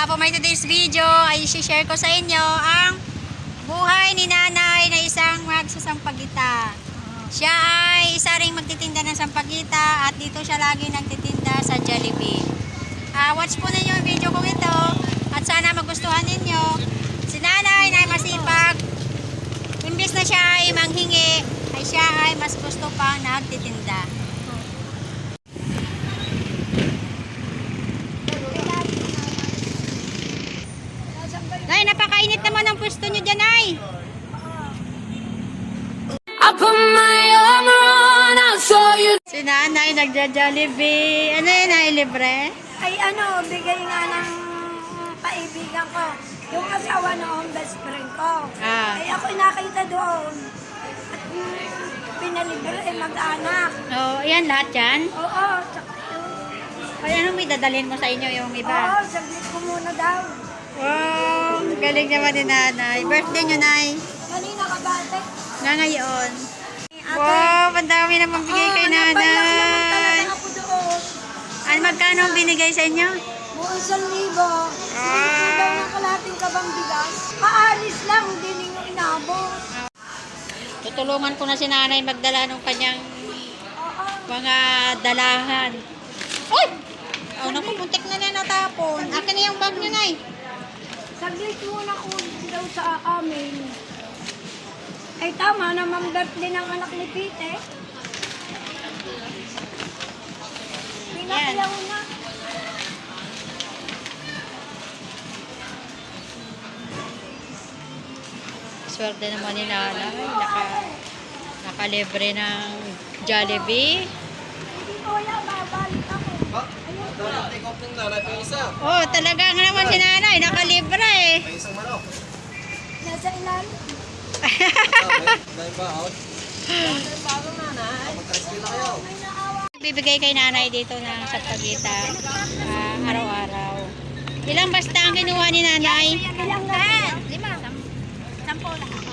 For my today's video ay share ko sa inyo ang buhay ni nanay na isang magsasampagita. Siya ay isa ring magtitinda ng sampagita at dito siya lagi nagtitinda sa Jollibee. Watch po ninyo yung video kong ito at sana magustuhan ninyo. Si nanay na masipag, imbis na siya ay manghingi, ay siya ay mas gusto pa nagtitinda. Nay, napakainit naman ang pwesto nyo dyan, ay. Si nanay nagja-Jollibee. Ano yun, ay libre? Ay bigay nga ng kaibigan ko. Yung asawa noong best friend ko. Ay ako nakita doon. At pinalibre mag-anak. Oh, yan lahat yan? Oo, tsaka yung... Ay, ano may dadalhin mo sa inyo yung iba? Oo, saglit ko muna daw. Wow, galing naman ni nanay. Birthday nyo, nay. Kanina ka bate? Nga ngayon. Wow, madami namang bigay kay nanay. Talaga ako doon. Ano, magkano ang binigay sa inyo? Buong 1,000. Hindi daw ng kalating kabang bigas. Paalis lang, hindi ninyo inabot. Tutulungan ko na si nanay magdala ng kanyang Oo. mga dalahan. Uy! Oh, nakupuntik na na natapon. Akin na yung bag nyo, nay. Saglit muna ko daw sa amin. Ay tama naman birthday ng anak ni Pite. Pinakiyaw na. Swerte naman ni nanay. Nakalibre ng Jollibee. Hindi ko wala, babalik ako. Take off ng nanay pa yung isa. Oh, talaga nga naman si nanay. Nakalibre eh. May isang manok. Nasa ilalim. Dahil ba out? Mag-rescue na kayo. May naawa. Bibigay kay nanay dito ng sampagita araw-araw. Ilang basta ang kinuha ni nanay? Ilang lahat? 5. 10 lahat.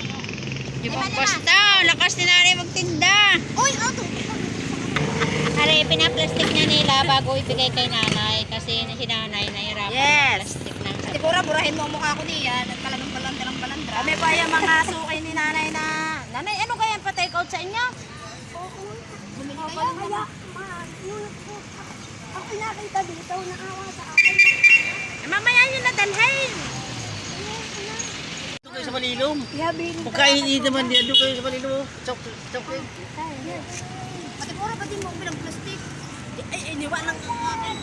Yung basta, lakas ni nanay magtinda. Uy, auto. Are, pinaplastic niya nila bago ibigay kay nanay kasi si nanay nahirapan Yes. plastic ng Siguro burahin mo ang mukha ko niyan at talagang balandra. Kami pa yung mga suki ni nanay na, nanay, ano kaya pa-take out sa inyo? Oo. Kaya, ako nakita dito, naawa sa akin. mamaya nyo na dalhin. Ito kayo sa Malilom. Yabi. Pagkain hindi naman diyan. Ito kayo sa Malilom. Chok. Pati pura pa din mo bilang plastic. Ay, iniwa lang ang akin.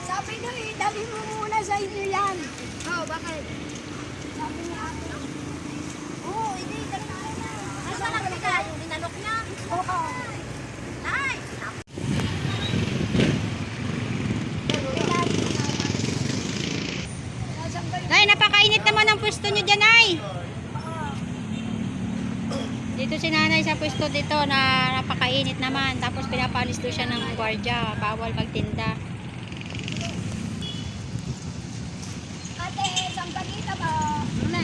Sabi nyo dali mo muna sa inyo yan. Oo, bakit? Sabi ni ate. Oo, hindi, dali na. Asa na ka yung inalok niya? Oo. Ay! Nay, napakainit naman ang pwesto nyo dyan, ay. Dito si nanay sa pwesto dito na napakainit naman. Tapos pinapalis doon siya ng gwardiya. Bawal magtinda. Ate, sampagita ba? Ano?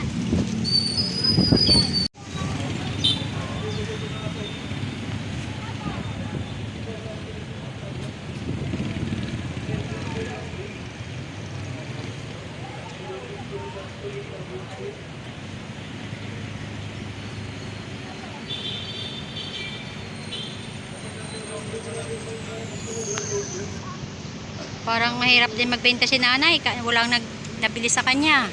Parang mahirap din magbenta si nanay. Walang nabili sa kanya.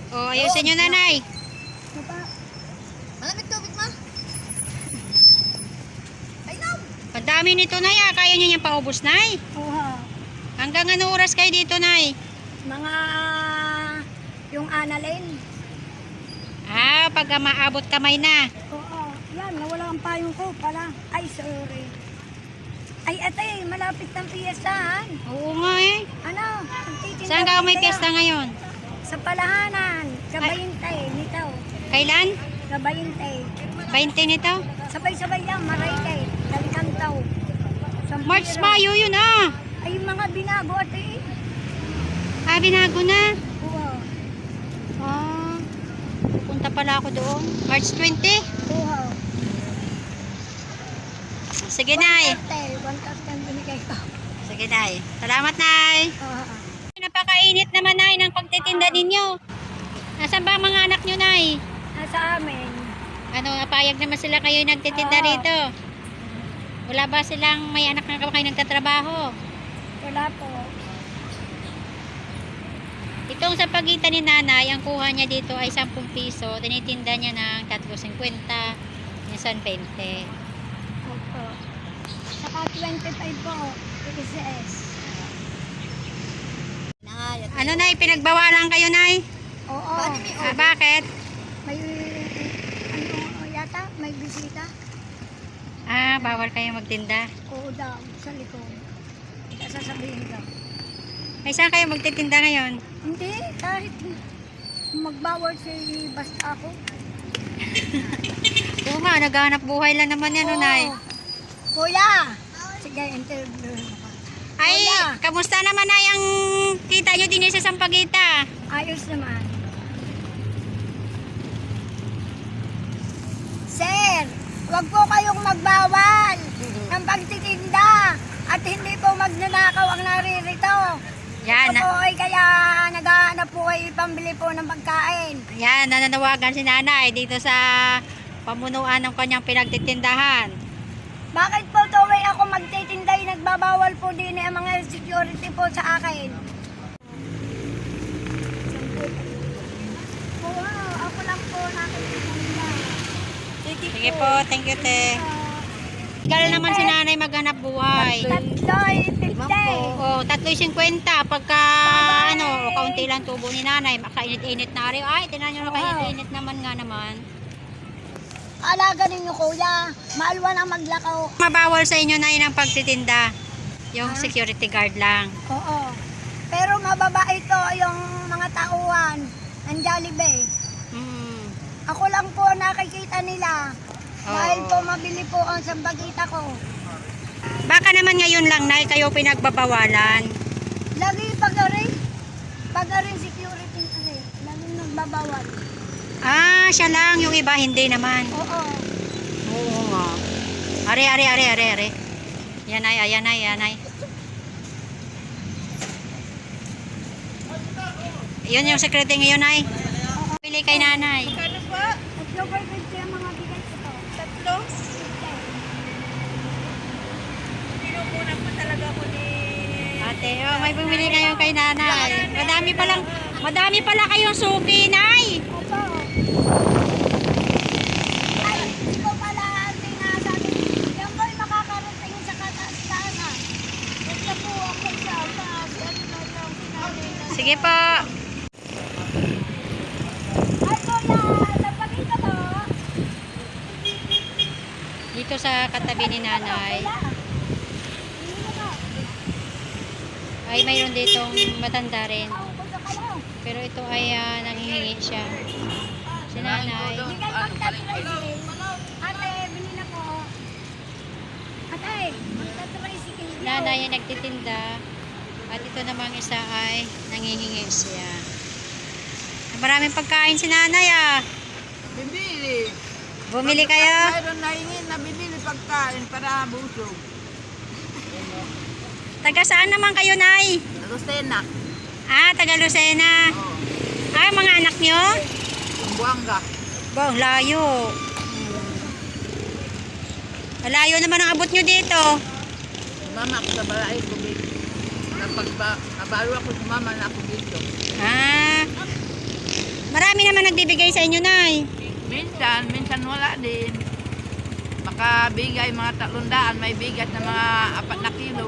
Oh, ayusin nyo, nanay. Malamig tubig ma? Ay, no! Ang dami nito, nay. Kaya nyo niyang paubos, nay. Oo. Hanggang ano oras kayo dito, nay? Mga yung analin. Pag maabot kamay na. Oo. Yan, nawala ang payong ko pala. Ay, sorry. Ay, ate, malapit ng piyasahan. Oo nga eh. Ano? Nagtitinda Saan ka may kayo? piyesta ngayon? Sa Palahanan. Kabayintay, nito. Kailan? Kabayintay. 20 nito? Sabay-sabay lang, Maraytay. Dalikantaw. March, Mayo yun ah. Ay, yung mga binago ate eh. Ah, binago na. Oo. Ah, pupunta pala ako doon. March 20. Oo. Sige, Nay. 1,000 binigay ko. Sige, Nay. Salamat, Nay. Oo. Napakainit naman, Nay, ng pagtitinda ninyo. Nasaan ba ang mga anak nyo, Nay? Nasa amin. Ano, napayag naman sila kayo nagtitinda Oo. rito? Wala ba silang may anak na kayo nagtatrabaho? Wala po. Itong sa pagitan ni nanay, ang kuha niya dito ay 10 piso. Tinitinda niya ng 3.50, minsan 20. Opo. Saka 25 po. PCS. Ano, Nay, pinagbawalan kayo, Nay? Oo. Ah, bakit? May ano yata? May bisita? Ah, bawal kayo magtinda. Oo daw. Sa likod. Sasabihin ko. Ay, saan kayo magtitinda ngayon? Hindi. Kahit magbawal basta ako. Oo nga, naghahanap buhay lang naman yan, Oo. Nay. Kuya! Sige, interview ako. Ay, Kuya. kamusta naman na yung kita nyo din sa Sampaguita? Ayos naman. Sir, wag po kayong magbawal ng pagtitinda at hindi po magnanakaw ang naririto. Yan, Ito po ay kaya naghahanap po kayo pambili po ng pagkain. yan, nananawagan si nanay dito sa pamunuan ng kanyang pinagtitindahan. Bakit po tuloy ako magtitinday, nagbabawal po din ang mga security po sa akin? Wow, ako lang po nakikita. Sige po, thank you, te. Ikaw naman si nanay maghanap buhay. Tatloy, 50. Oo, 3.50 pagka ano, o kaunti lang tubo ni nanay, makainit-init na rin. Ay, tinan nyo, makainit-init naman nga naman. Alaga ninyo kuya, maalwa na maglakaw. Mabawal sa inyo na ng pagtitinda. Yung security guard lang. Oo. Pero mababait to yung mga tauhan ng Jollibee. Mm. Ako lang po nakikita nila. Dahil po mabili po ang Sampaguita ko. Baka naman ngayon lang na kayo pinagbabawalan. Lagi pag-aring security kasi, laging nagbabawal. Ah, siya lang. Yung iba hindi naman. Oo. Oo nga. Are. Yan ay, ayan ay, yan ay. Yun yung security ngayon ay. Pili kay nanay. Kano po? Tatlo by 50 ang mga bigay ko to. Tatlo? Pinupunan po talaga ko ni... Ate, oh, may bumili kayo kay nanay. Madami pala kayong suki, nay. Opo. Ay, hindi ko pala sinasabi. Yan po'y makakarating sa kataas-taasan. Basta po ako sa taas. Ano na lang sinabi na. Sige po. Ay, kuya, Sampaguita to. Dito sa katabi ni nanay, ay mayroon ditong matanda rin. Pero ito ay nanghihingi siya. Si nanay. Bigay magta-tricycle. Ate, bili na po. Ate, magta-tricycle. Nanay ay nagtitinda. At ito namang isa ay nanghihingi siya. Maraming pagkain si nanay ah. Bibili. Bumili kayo? Mayroon na hingin na bibili pagkain para busog. Taga saan naman kayo, nay? Rosena. Ah, taga Lucena. Oh. Ah, mga anak nyo? Buanga. Ba, ang layo. Malayo naman ang abot nyo dito. Mama ako sa balay ko dito. Nabalo ako sa mama na ako dito. Ah, marami naman nagbibigay sa inyo, nay. Minsan wala din. Makabigay mga 300, may bigat na mga 4 na kilo.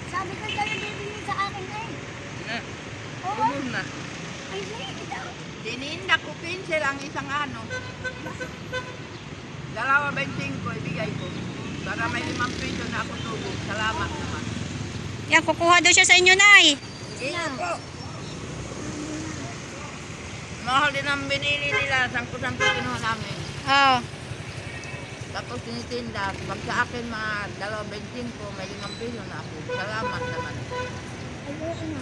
Sabi ko kayo bibili sa akin eh. Oo. Tulog na. Ay, hindi. Diniinda ko 15 lang isang ano. 2.25 ibigay ko. Para may 5 piso na ako tubog. Salamat naman. Yan, kukuha daw siya sa inyo, nay. Sige po. Mahal din ang binili nila. 10 kinuha namin. Oh. Tapos tinitinda. Pag sa akin mga 25, may 5 piso na ako. Salamat naman. Ayun na.